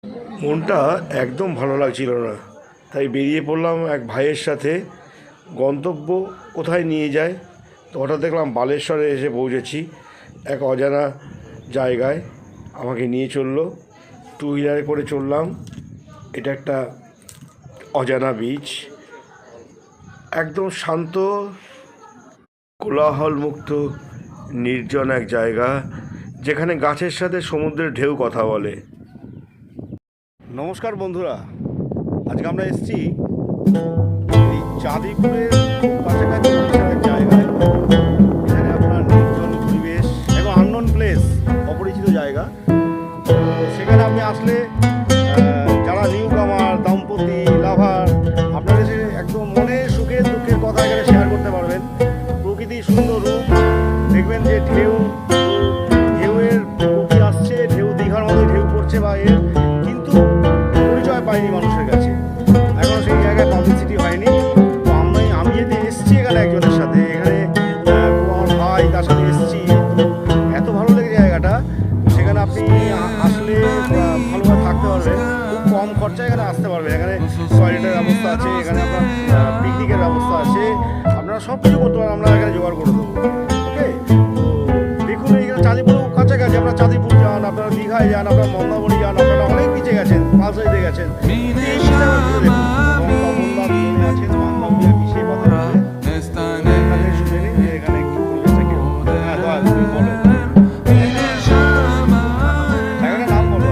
মনটা একদম ভালো লাগছিল না, তাই বেরিয়ে পড়লাম এক ভাইয়ের সাথে। গন্তব্য কোথায় নিয়ে যায়, তো হঠাৎ দেখলাম বালেশ্বরে এসে পৌঁছেছি। এক অজানা জায়গায় আমাকে নিয়ে চললো, টু হুইলারে করে চললাম। এটা একটা অজানা বিচ, একদম শান্ত, কোলাহলমুক্ত, নির্জন এক জায়গা, যেখানে গাছের সাথে সমুদ্রের ঢেউ কথা বলে। নমস্কার বন্ধুরা, আজকে আমরা এসেছি এই চাঁদিপুরের কাছাকাছি এক জায়গায়। এখানে আপনার নির্জন পরিবেশ এবং আননোন প্লেস, অপরিচিত জায়গা। তো সেখানে আপনি আসলে যারা নিউ কামার, দম্পতি, লাভার, আপনাদের একদম মনে সুখের দুঃখের কথা এখানে শেয়ার করতে পারবেন। প্রকৃতির সুন্দর রূপ দেখবেন, যে ঢেউয়ের গতি আসছে, ঢেউ দীঘার মতো ঢেউ পড়ছে, বা এর কিন্তু পরিচয় পায়নি মানুষের কাছে, এখনও সেই জায়গায় পাবলিসিটি হয়নি। তো আমি যেতে এসেছি এখানে একজনের সাথে, এখানে আমার ভাই, তার সাথে এসেছি। এত ভালো লেগে জায়গাটা, সেখানে আপনি আসলে ভালোভাবে থাকতে পারবেন, খুব কম খরচায় এখানে আসতে পারবেন। এখানে টয়লেটের ব্যবস্থা আছে, এখানে আপনার পিকনিকের ব্যবস্থা আছে, আপনারা সব কিছু করতে পারেন, আমরা এখানে জোগাড় করে দেবো। ওকে, তো দেখুন এখানে চাঁদিপুর কাছাকাছি, আপনারা চাঁদিপুর যান, আপনারা দীঘায় যান, আপনারা মন্দারমণি যান, আপনারা অনেক বিচে গেছেন, পালসাইতে গেছেন, আছেন বান্ধবীরা বিশে কথা এখানে শুনে নিন যে এখানে কি পরিবেশটা কেমন। হ্যাঁ, তুমি বলো জায়গাটার নাম বলো।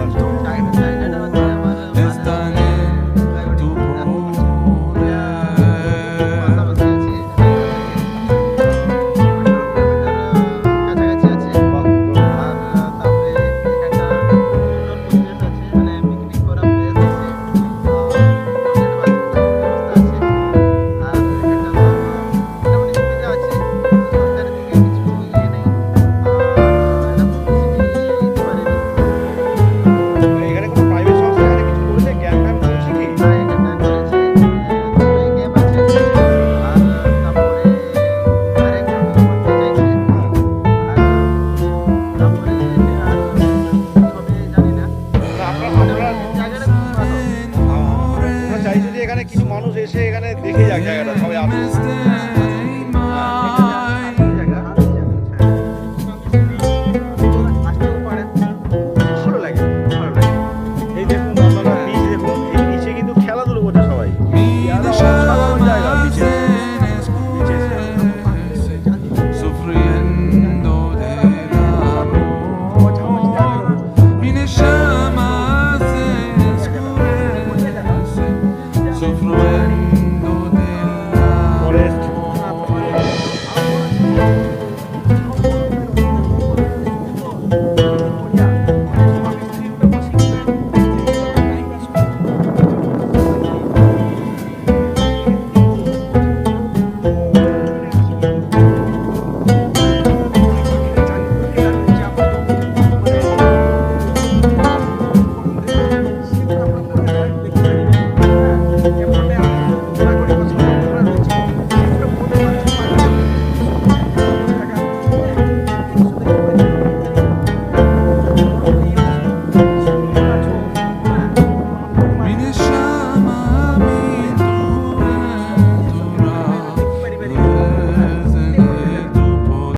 চাইছে যে এখানে কিছু মানুষ এসে এখানে দেখে যাক জায়গাটা, সবাই আসে।